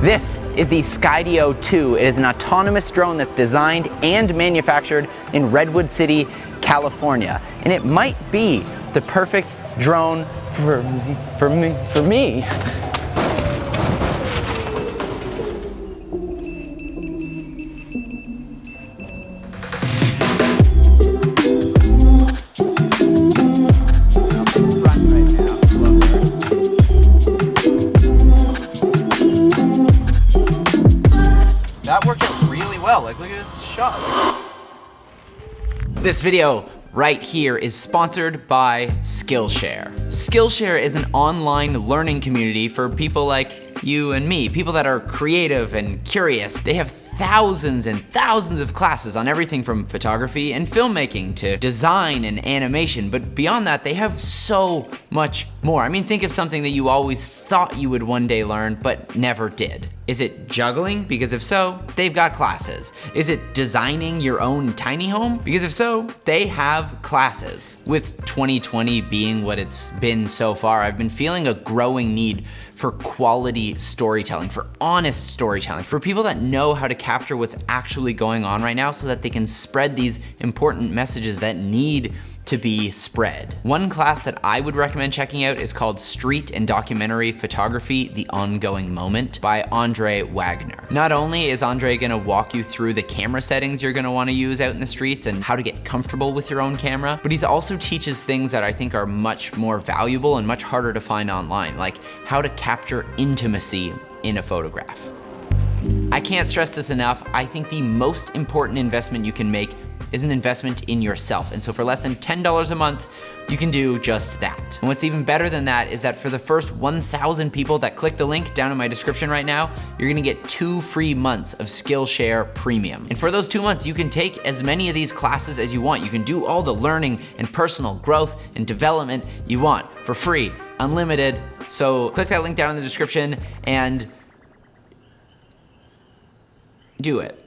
This is the Skydio 2. It is an autonomous drone that's designed and manufactured in Redwood City, California. And it might be the perfect drone for me. That worked out really well. Like, look at this shot. This video right here is sponsored by Skillshare. Skillshare is an online learning community for people like you and me, people that are creative and curious. They have thousands and thousands of classes on everything from photography and filmmaking to design and animation, but beyond that, they have so much more. I mean, think of something that you always thought you would one day learn, but never did. Is it juggling? Because if so, they've got classes. Is it designing your own tiny home? Because if so, they have classes. With 2020 being what it's been so far, I've been feeling a growing need for quality storytelling, for honest storytelling, for people that know how to capture what's actually going on right now so that they can spread these important messages that need to be spread. One class that I would recommend checking out is called Street and Documentary Photography, The Ongoing Moment by Andre Wagner. Not only is Andre gonna walk you through the camera settings you're gonna wanna use out in the streets and how to get comfortable with your own camera, but he also teaches things that I think are much more valuable and much harder to find online, like how to capture intimacy in a photograph. I can't stress this enough. I think the most important investment you can make is an investment in yourself. And so for less than $10 a month, you can do just that. And what's even better than that is that for the first 1,000 people that click the link down in my description right now, you're gonna get 2 free months of Skillshare Premium. And for those 2 months, you can take as many of these classes as you want. You can do all the learning and personal growth and development you want for free, unlimited. So click that link down in the description and do it.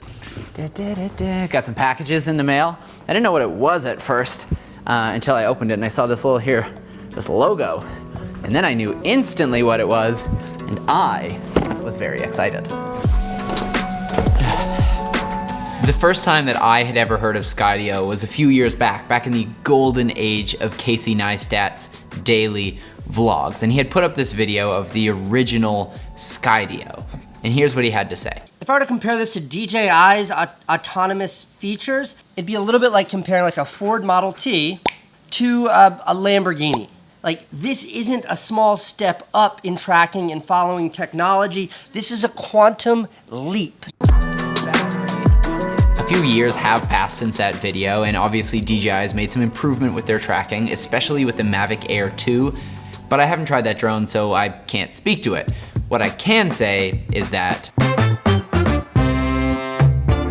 Got some packages in the mail. I didn't know what it was at first until I opened it and I saw this this logo. And then I knew instantly what it was, and I was very excited. The first time that I had ever heard of Skydio was a few years back in the golden age of Casey Neistat's daily vlogs. And he had put up this video of the original Skydio. And here's what he had to say. If I were to compare this to DJI's autonomous features, it'd be a little bit like comparing like a Ford Model T to a Lamborghini. Like, this isn't a small step up in tracking and following technology. This is a quantum leap. A few years have passed since that video, and obviously DJI has made some improvement with their tracking, especially with the Mavic Air 2, but I haven't tried that drone, so I can't speak to it. What I can say is that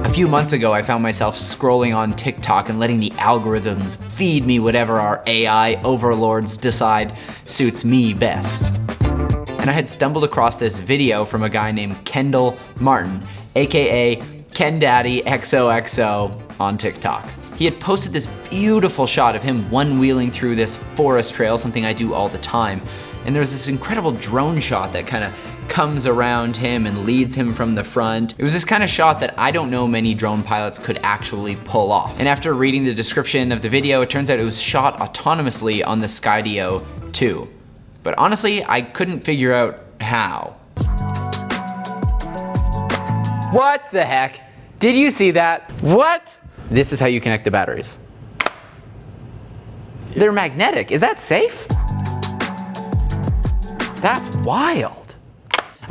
a few months ago, I found myself scrolling on TikTok and letting the algorithms feed me whatever our AI overlords decide suits me best. And I had stumbled across this video from a guy named Kendall Martin, AKA Ken Daddy XOXO on TikTok. He had posted this beautiful shot of him one-wheeling through this forest trail, something I do all the time. And there was this incredible drone shot that kind of comes around him and leads him from the front. It was this kind of shot that I don't know many drone pilots could actually pull off. And after reading the description of the video, it turns out it was shot autonomously on the Skydio 2. But honestly, I couldn't figure out how. What the heck? Did you see that? What? This is how you connect the batteries. They're magnetic. Is that safe? That's wild.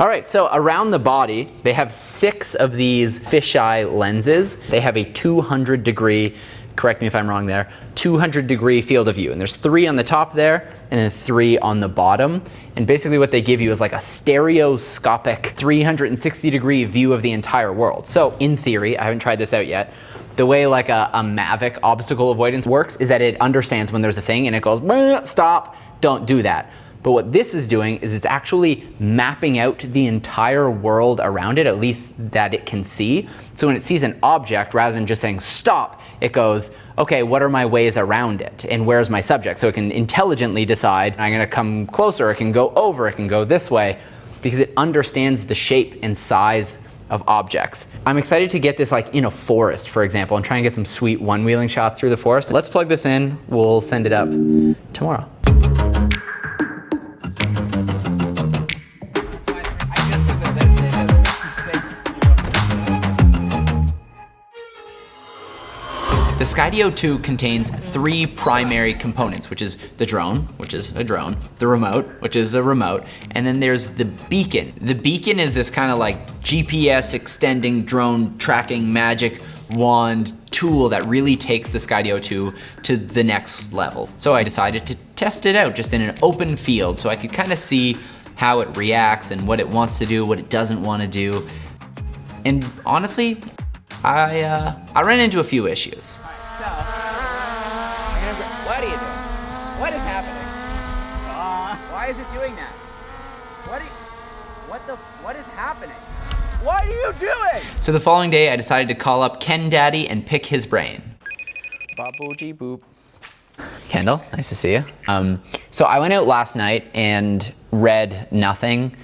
All right, so around the body, they have 6 of these fisheye lenses. They have a 200-degree, correct me if I'm wrong there, 200-degree field of view. And there's 3 on the top there, and then 3 on the bottom. And basically what they give you is like a stereoscopic 360-degree view of the entire world. So in theory, I haven't tried this out yet, the way like a Mavic obstacle avoidance works is that it understands when there's a thing and it goes, stop, don't do that. But what this is doing is it's actually mapping out the entire world around it, at least that it can see. So when it sees an object, rather than just saying stop, it goes, okay, what are my ways around it? And where's my subject? So it can intelligently decide, I'm gonna come closer, it can go over, it can go this way. because it understands the shape and size of objects. I'm excited to get this like in a forest, for example, and try and get some sweet one-wheeling shots through the forest. Let's plug this in. We'll send it up tomorrow. The Skydio 2 contains 3 primary components, which is the drone, which is a drone, the remote, which is a remote, and then there's the beacon. The beacon is this kind of like GPS extending drone tracking magic wand tool that really takes the Skydio 2 to the next level. So I decided to test it out just in an open field so I could kind of see how it reacts and what it wants to do, what it doesn't want to do. And honestly, I ran into a few issues. So, what are you doing? What is happening? Why is it doing that? What is happening? What are you doing? So the following day, I decided to call up Ken Daddy and pick his brain. Babooji boop. Kendall, nice to see you. So I went out last night and read nothing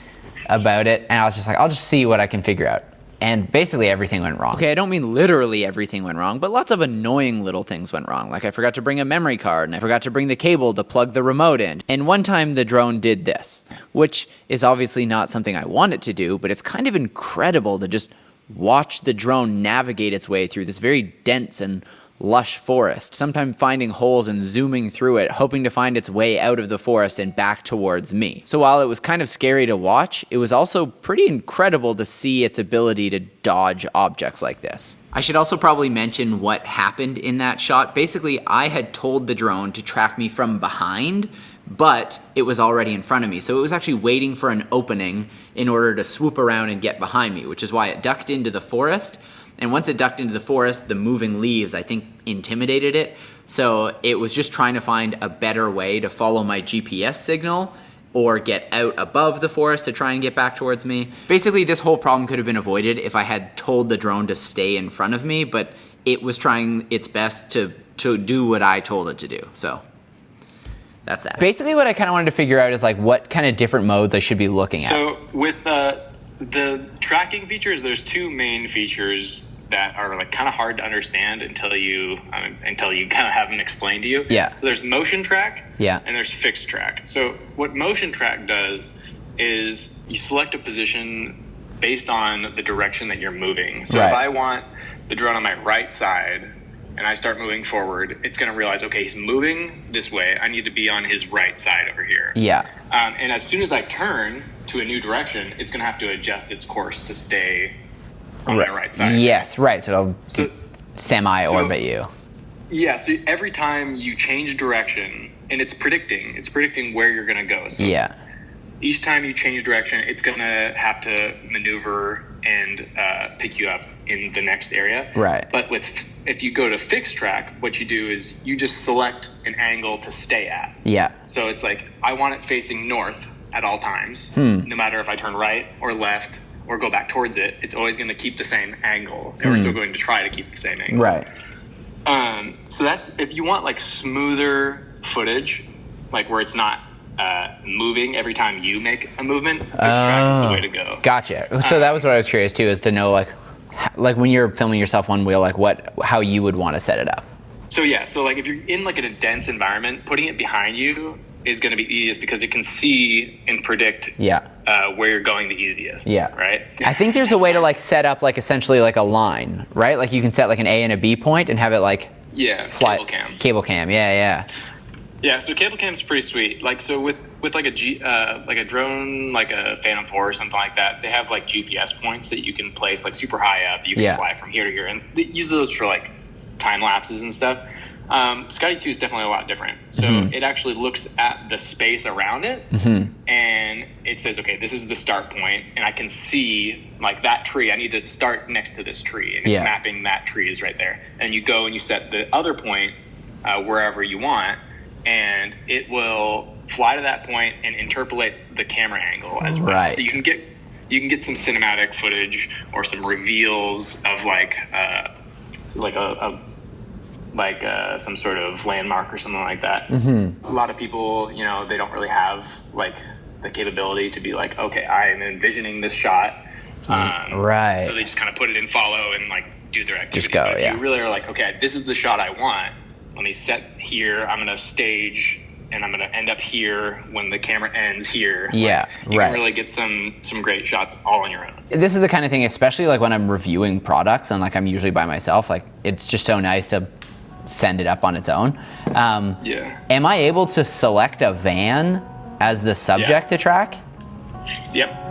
about it, and I was just like, I'll just see what I can figure out. And basically everything went wrong. Okay, I don't mean literally everything went wrong, but lots of annoying little things went wrong. Like I forgot to bring a memory card, and I forgot to bring the cable to plug the remote in. And one time the drone did this, which is obviously not something I want it to do, but it's kind of incredible to just watch the drone navigate its way through this very dense and lush forest, sometimes finding holes and zooming through it, hoping to find its way out of the forest and back towards me. So while it was kind of scary to watch, it was also pretty incredible to see its ability to dodge objects like this. I should also probably mention what happened in that shot. Basically, I had told the drone to track me from behind, but it was already in front of me. So it was actually waiting for an opening in order to swoop around and get behind me, which is why it ducked into the forest. And once it ducked into the forest, the moving leaves, I think, intimidated it. So it was just trying to find a better way to follow my GPS signal or get out above the forest to try and get back towards me. Basically, this whole problem could have been avoided if I had told the drone to stay in front of me, but it was trying its best to do what I told it to do. So that's that. Basically, what I kind of wanted to figure out is like what kind of different modes I should be looking at. So with the tracking features, there's 2 main features that are like kind of hard to understand until you kind of have them explained to you. Yeah. So there's motion track. Yeah. And there's fixed track. So what motion track does is you select a position based on the direction that you're moving. So right. If I want the drone on my right side and I start moving forward, it's going to realize, okay, he's moving this way. I need to be on his right side over here. Yeah. And as soon as I turn to a new direction, it's going to have to adjust its course to stay on my right side. Yes, right. So it'll semi-orbit you. Yeah, so every time you change direction, and it's predicting where you're going to go. So yeah. Each time you change direction, it's going to have to maneuver and pick you up in the next area. Right. But if you go to fixed track, what you do is you just select an angle to stay at. Yeah. So it's like, I want it facing north at all times. No matter if I turn right or left or go back towards it, it's always going to keep the same angle, or it's going to try to keep the same angle. Right. So that's, if you want like smoother footage, like where it's not moving every time you make a movement, fixed track is the way to go. Gotcha. So that was what I was curious too, is to know like when you're filming yourself one wheel, like how you would want to set it up. So yeah, so like if you're in like in a dense environment, putting it behind you is going to be easiest because it can see and predict where you're going the easiest. Yeah. Right. I think there's a way to like set up like essentially like a line, right? Like you can set like an A and a B point and have it like fly. Cable cam. Yeah. Yeah. So cable cam is pretty sweet. Like so with like a drone, like a Phantom 4 or something like that, they have like GPS points that you can place like super high up. You can fly from here to here, and they use those for like time lapses and stuff. Skydio 2 is definitely a lot different. So it actually looks at the space around it and it says, okay, this is the start point, and I can see like that tree. I need to start next to this tree, and it's mapping that tree is right there. And you go and you set the other point wherever you want, and it will fly to that point and interpolate the camera angle as well. Right. So you can get some cinematic footage or some reveals of like some sort of landmark or something like that. A lot of people, they don't really have like the capability to be like, okay, I am envisioning this shot. Right. So they just kind of put it in follow and like do their activity. Just go, but if yeah. you really are like, okay, this is the shot I want. Let me set here. I'm going to stage, and I'm going to end up here when the camera ends here. Yeah, you right. can really get some great shots all on your own. This is the kind of thing, especially like when I'm reviewing products and like I'm usually by myself, like it's just so nice to send it up on its own. Yeah. Am I able to select a van as the subject to track? Yep.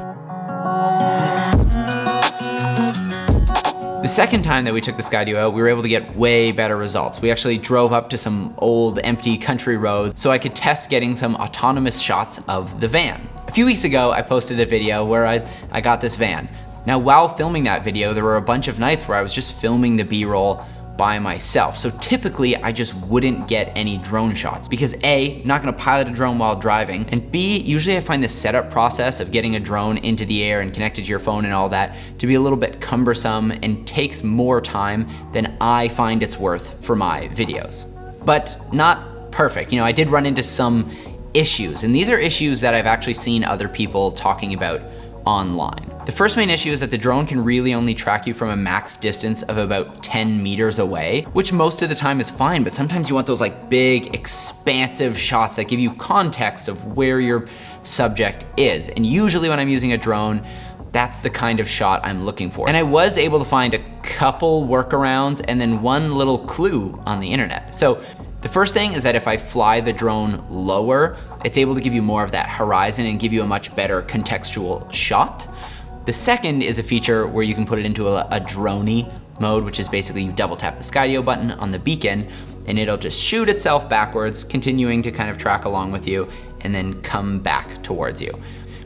The second time that we took the Skydio out, we were able to get way better results. We actually drove up to some old empty country roads so I could test getting some autonomous shots of the van. A few weeks ago, I posted a video where I got this van. Now, while filming that video, there were a bunch of nights where I was just filming the B-roll by myself. So typically I just wouldn't get any drone shots because A, I'm not gonna pilot a drone while driving, and B, usually I find the setup process of getting a drone into the air and connected to your phone and all that to be a little bit cumbersome and takes more time than I find it's worth for my videos. But not perfect. You know, I did run into some issues, and these are issues that I've actually seen other people talking about online. The first main issue is that the drone can really only track you from a max distance of about 10 meters away, which most of the time is fine, but sometimes you want those like big, expansive shots that give you context of where your subject is. And usually when I'm using a drone, that's the kind of shot I'm looking for. And I was able to find a couple workarounds and then one little clue on the internet. So the first thing is that if I fly the drone lower, it's able to give you more of that horizon and give you a much better contextual shot. The second is a feature where you can put it into a drone-y mode, which is basically you double tap the Skydio button on the beacon and it'll just shoot itself backwards, continuing to kind of track along with you and then come back towards you.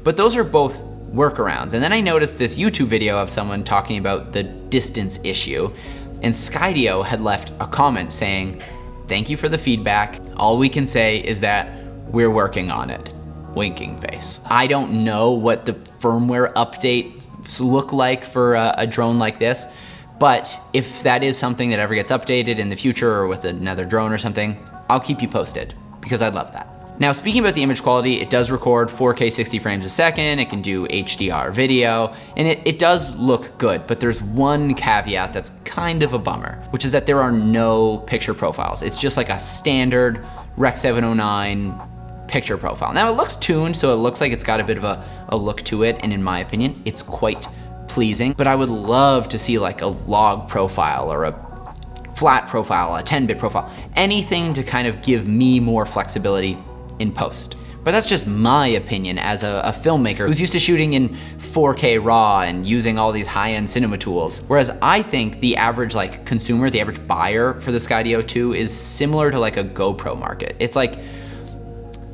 But those are both workarounds. And then I noticed this YouTube video of someone talking about the distance issue, and Skydio had left a comment saying, "Thank you for the feedback. All we can say is that we're working on it." Winking face. I don't know what the firmware updates look like for a drone like this, but if that is something that ever gets updated in the future or with another drone or something, I'll keep you posted because I'd love that. Now, speaking about the image quality, it does record 4K 60 frames a second, it can do HDR video, and it does look good, but there's one caveat that's kind of a bummer, which is that there are no picture profiles. It's just like a standard Rec. 709 picture profile. Now it looks tuned, so it looks like it's got a bit of a look to it, and in my opinion, it's quite pleasing, but I would love to see like a log profile or a flat profile, a 10-bit profile, anything to kind of give me more flexibility in post. But that's just my opinion as a filmmaker who's used to shooting in 4K RAW and using all these high-end cinema tools. Whereas I think the average like consumer, the average buyer for the Skydio 2 is similar to like a GoPro market. It's like,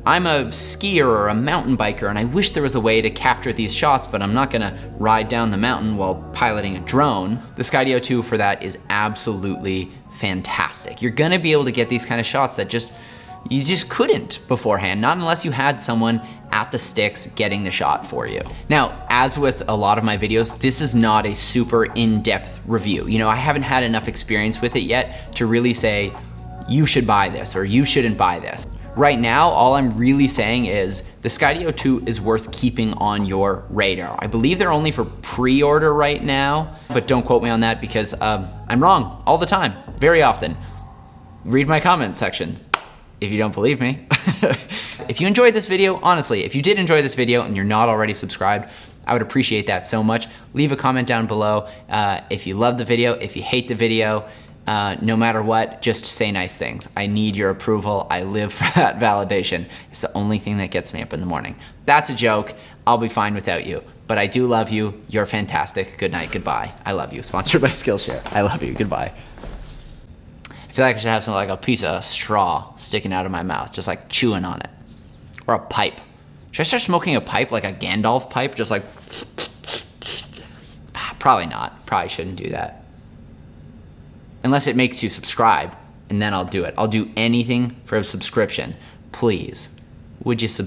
I'm a skier or a mountain biker and I wish there was a way to capture these shots, but I'm not gonna ride down the mountain while piloting a drone. The Skydio 2 for that is absolutely fantastic. You're gonna be able to get these kind of shots that you just couldn't beforehand, not unless you had someone at the sticks getting the shot for you. Now, as with a lot of my videos, this is not a super in-depth review. You know, I haven't had enough experience with it yet to really say, you should buy this or you shouldn't buy this. Right now, all I'm really saying is the Skydio 2 is worth keeping on your radar. I believe they're only for pre-order right now, but don't quote me on that because I'm wrong all the time, very often. Read my comment section if you don't believe me. If you enjoyed this video, honestly, if you did enjoy this video and you're not already subscribed, I would appreciate that so much. Leave a comment down below if you love the video, if you hate the video. No matter what, just say nice things. I need your approval. I live for that validation. It's the only thing that gets me up in the morning. That's a joke. I'll be fine without you. But I do love you. You're fantastic. Good night. Goodbye. I love you. Sponsored by Skillshare. I love you. Goodbye. I feel like I should have something like a piece of straw sticking out of my mouth, just like chewing on it. Or a pipe. Should I start smoking a pipe, like a Gandalf pipe? Just like, probably not. Probably shouldn't do that. Unless it makes you subscribe, and then I'll do it. I'll do anything for a subscription. Please, would you subscribe?